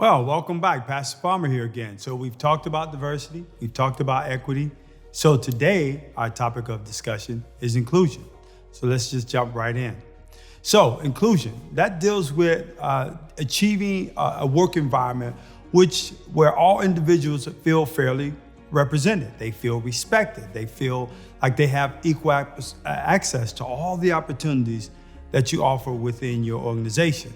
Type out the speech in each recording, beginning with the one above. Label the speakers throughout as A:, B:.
A: Well, welcome back. Pastor Farmer here again. So we've talked about diversity, we've talked about equity. So today, our topic of discussion is inclusion. So let's just jump right in. So inclusion, that deals with achieving a work environment where all individuals feel fairly represented. They feel respected. They feel like they have equal access to all the opportunities that you offer within your organization.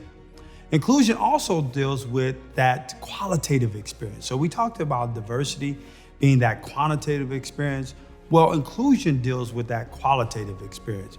A: Inclusion also deals with that qualitative experience. So we talked about diversity being that quantitative experience. Well, inclusion deals with that qualitative experience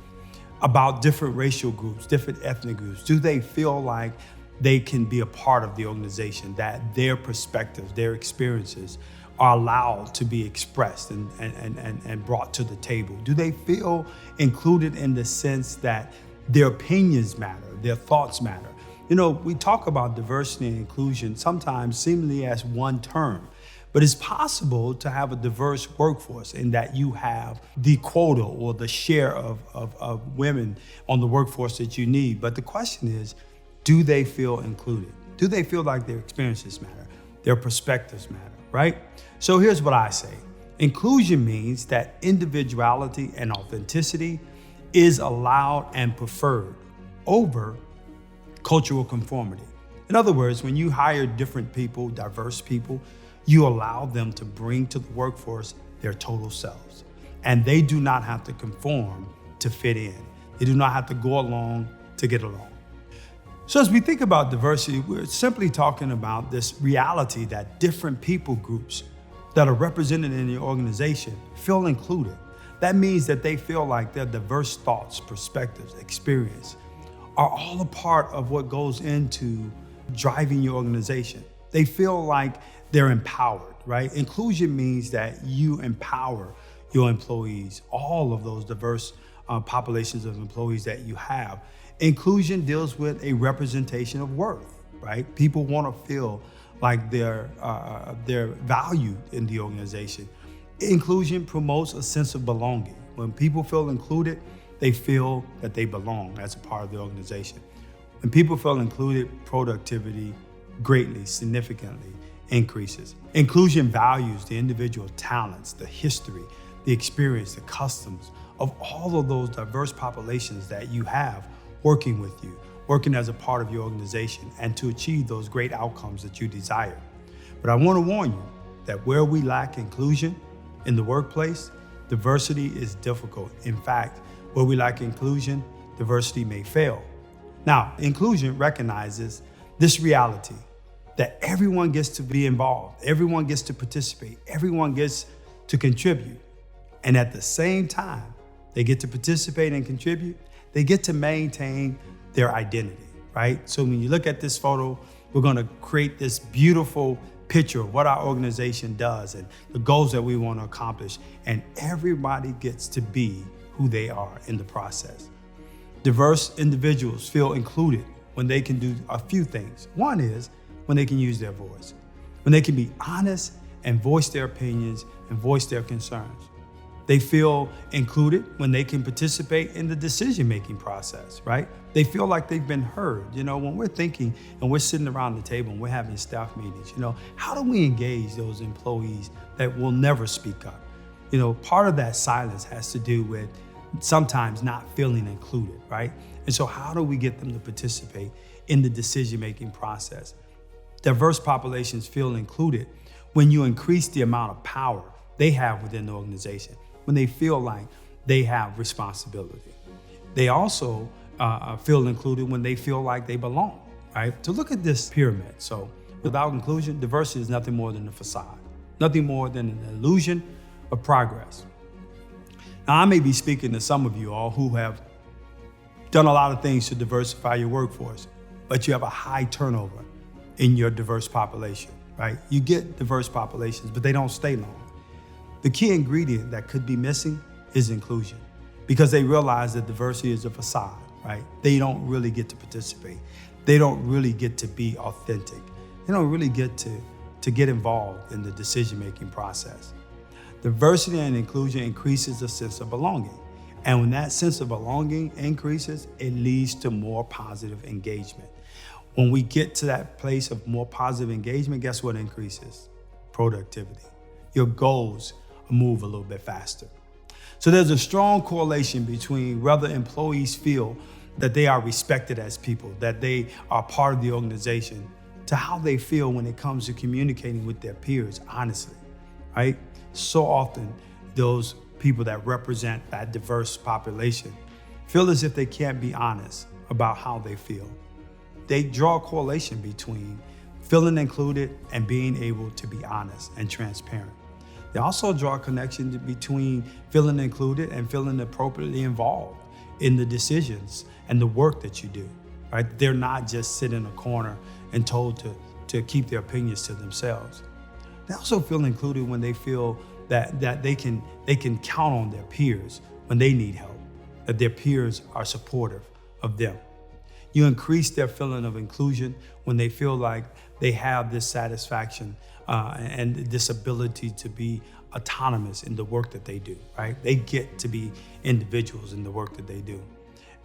A: about different racial groups, different ethnic groups. Do they feel like they can be a part of the organization, that their perspectives, their experiences are allowed to be expressed and brought to the table? Do they feel included in the sense that their opinions matter, their thoughts matter? You know, we talk about diversity and inclusion sometimes seemingly as one term, but it's possible to have a diverse workforce in that you have the quota or the share of women on the workforce that you need. But the question is, do they feel included? Do they feel like their experiences matter, their perspectives matter, right? So here's what I say. Inclusion means that individuality and authenticity is allowed and preferred over cultural conformity. In other words, when you hire different people, diverse people, you allow them to bring to the workforce their total selves. And they do not have to conform to fit in. They do not have to go along to get along. So as we think about diversity, we're simply talking about this reality that different people groups that are represented in the organization feel included. That means that they feel like their diverse thoughts, perspectives, experience are all a part of what goes into driving your organization. They feel like they're empowered, right? Inclusion means that you empower your employees, all of those diverse populations of employees that you have. Inclusion deals with a representation of worth, right? People want to feel like they're valued in the organization. Inclusion promotes a sense of belonging. When people feel included, they feel that they belong as a part of the organization. When people feel included, productivity greatly, significantly increases. Inclusion values the individual talents, the history, the experience, the customs of all of those diverse populations that you have working with you, working as a part of your organization, and to achieve those great outcomes that you desire. But I want to warn you that where we lack inclusion in the workplace, diversity is difficult. In fact, where we lack inclusion, diversity may fail. Now, inclusion recognizes this reality that everyone gets to be involved, everyone gets to participate, everyone gets to contribute. And at the same time, they get to participate and contribute, they get to maintain their identity, right? So when you look at this photo, we're gonna create this beautiful picture of what our organization does and the goals that we want to accomplish, and everybody gets to be who they are in the process. Diverse individuals feel included when they can do a few things. One is when they can use their voice, when they can be honest and voice their opinions and voice their concerns. They feel included when they can participate in the decision-making process, right? They feel like they've been heard. You know, when we're thinking and we're sitting around the table and we're having staff meetings, you know, how do we engage those employees that will never speak up? You know, part of that silence has to do with sometimes not feeling included, right? And so how do we get them to participate in the decision-making process? Diverse populations feel included when you increase the amount of power they have within the organization, when they feel like they have responsibility. They also feel included when they feel like they belong, right? So look at this pyramid. So without inclusion, diversity is nothing more than a facade, nothing more than an illusion of progress. Now, I may be speaking to some of you all who have done a lot of things to diversify your workforce, but you have a high turnover in your diverse population, right? You get diverse populations, but they don't stay long. The key ingredient that could be missing is inclusion, because they realize that diversity is a facade, right? They don't really get to participate. They don't really get to be authentic. They don't really get to get involved in the decision-making process. Diversity and inclusion increases the sense of belonging. And when that sense of belonging increases, it leads to more positive engagement. When we get to that place of more positive engagement, guess what increases? Productivity. Your goals move a little bit faster. So there's a strong correlation between whether employees feel that they are respected as people, that they are part of the organization, to how they feel when it comes to communicating with their peers honestly, right? So often, those people that represent that diverse population feel as if they can't be honest about how they feel. They draw a correlation between feeling included and being able to be honest and transparent. They also draw a connection between feeling included and feeling appropriately involved in the decisions and the work that you do, right? They're not just sitting in a corner and told to keep their opinions to themselves. They also feel included when they feel that they can count on their peers when they need help, that their peers are supportive of them. You increase their feeling of inclusion when they feel like they have this satisfaction and this ability to be autonomous in the work that they do, right? They get to be individuals in the work that they do.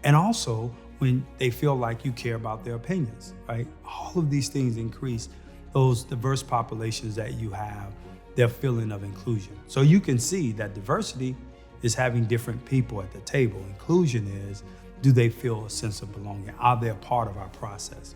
A: And also when they feel like you care about their opinions, right? All of these things increase those diverse populations that you have, their feeling of inclusion. So you can see that diversity is having different people at the table. Inclusion is, do they feel a sense of belonging? Are they a part of our process?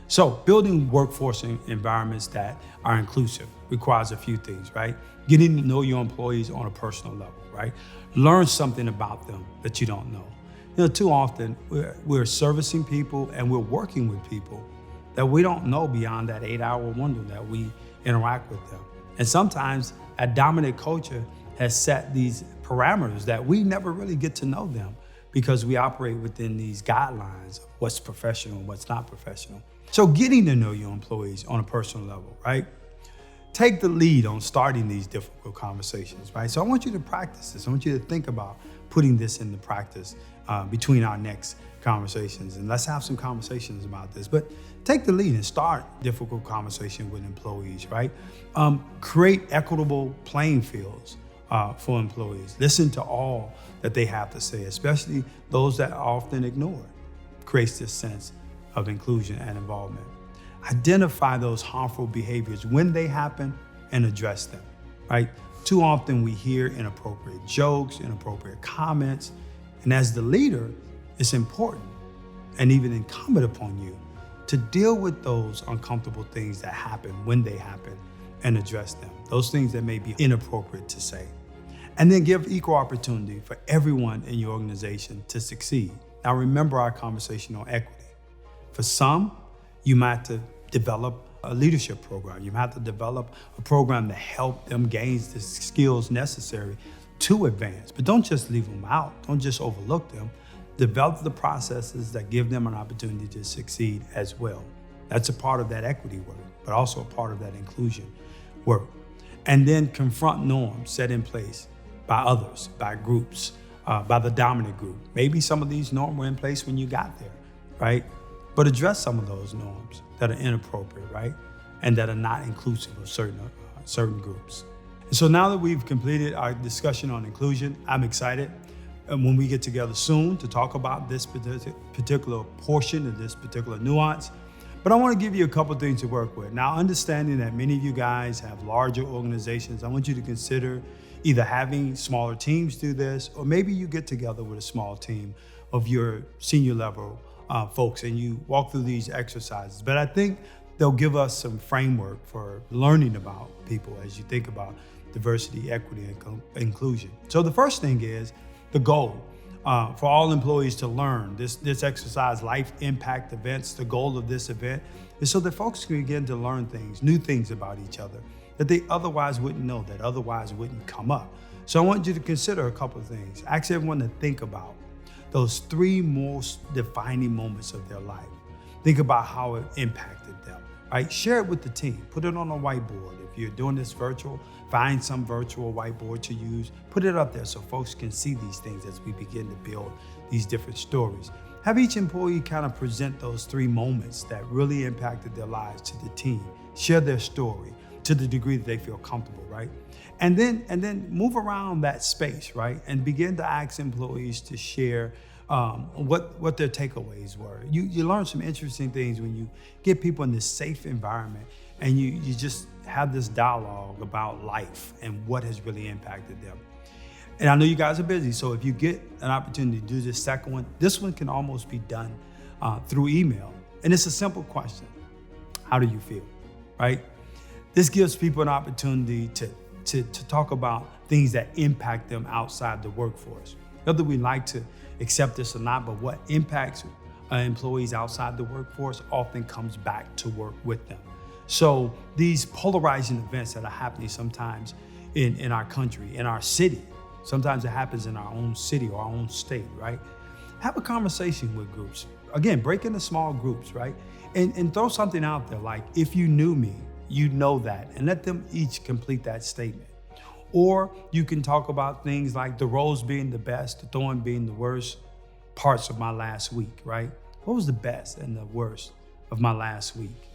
A: So building workforce environments that are inclusive requires a few things, right? Getting to know your employees on a personal level, right? Learn something about them that you don't know. Too often we're servicing people and we're working with people that we don't know beyond that 8-hour window that we interact with them. And sometimes a dominant culture has set these parameters that we never really get to know them because we operate within these guidelines of what's professional and what's not professional. So getting to know your employees on a personal level, right? Take the lead on starting these difficult conversations, right? So I want you to practice this. I want you to think about putting this into practice between our next conversations. And let's have some conversations about this. But take the lead and start difficult conversation with employees, right? Create equitable playing fields for employees. Listen to all that they have to say, especially those that are often ignored. Creates this sense of inclusion and involvement. Identify those harmful behaviors when they happen and address them, right? Too often we hear inappropriate jokes, inappropriate comments, and as the leader, it's important and even incumbent upon you to deal with those uncomfortable things that happen when they happen and address them. Those things that may be inappropriate to say. And then give equal opportunity for everyone in your organization to succeed. Now remember our conversation on equity. For some, you might have to develop a leadership program. You might have to develop a program to help them gain the skills necessary to advance. But don't just leave them out. Don't just overlook them. Develop the processes that give them an opportunity to succeed as well. That's a part of that equity work, but also a part of that inclusion work. And then confront norms set in place by others, by groups, by the dominant group. Maybe some of these norms were in place when you got there, right? But address some of those norms that are inappropriate, right? And that are not inclusive of certain groups. And so now that we've completed our discussion on inclusion, I'm excited when we get together soon to talk about this particular portion of this particular nuance. But I want to give you a couple things to work with. Now, understanding that many of you guys have larger organizations, I want you to consider either having smaller teams do this, or maybe you get together with a small team of your senior level folks and you walk through these exercises. But I think they'll give us some framework for learning about people as you think about diversity, equity, and inclusion. So the first thing is the goal for all employees to learn this exercise, life impact events. The goal of this event is so that folks can begin to learn things, new things about each other that they otherwise wouldn't know, that otherwise wouldn't come up. So I want you to consider a couple of things. Ask everyone to think about those 3 most defining moments of their life. Think about how it impacted them, right? Share it with the team. Put it on a whiteboard. If you're doing this virtual, find some virtual whiteboard to use. Put it up there so folks can see these things as we begin to build these different stories. Have each employee kind of present those 3 moments that really impacted their lives to the team. Share their story to the degree that they feel comfortable, right? And then move around that space, right? And begin to ask employees to share what their takeaways were. You learn some interesting things when you get people in this safe environment and you just have this dialogue about life and what has really impacted them. And I know you guys are busy, so if you get an opportunity to do this second one, this one can almost be done through email. And it's a simple question. How do you feel, right? This gives people an opportunity to talk about things that impact them outside the workforce. Whether we like to accept this or not, but what impacts employees outside the workforce often comes back to work with them. So these polarizing events that are happening sometimes in our country, in our city, sometimes it happens in our own city or our own state, right? Have a conversation with groups. Again, break into small groups, right? And throw something out there like, if you knew me, you know that, and let them each complete that statement. Or you can talk about things like the rose being the best, the thorn being the worst parts of my last week, right? What was the best and the worst of my last week?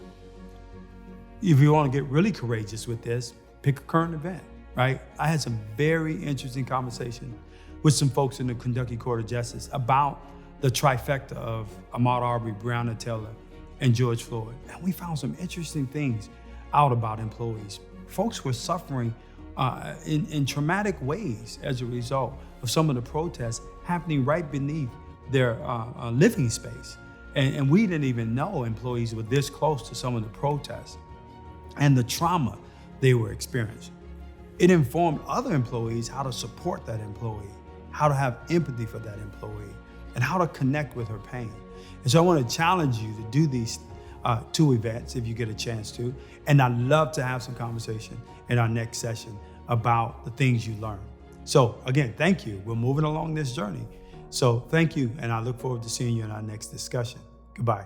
A: If you want to get really courageous with this, pick a current event, right? I had some very interesting conversation with some folks in the Kentucky Court of Justice about the trifecta of Ahmaud Arbery, Breonna Taylor, and George Floyd. And we found some interesting things out about employees. Folks were suffering in traumatic ways as a result of some of the protests happening right beneath their living space. And we didn't even know employees were this close to some of the protests and the trauma they were experiencing. It informed other employees how to support that employee, how to have empathy for that employee, and how to connect with her pain. And so I want to challenge you to do these two events if you get a chance to. And I'd love to have some conversation in our next session about the things you learn. So again, thank you. We're moving along this journey. So thank you, and I look forward to seeing you in our next discussion. Goodbye.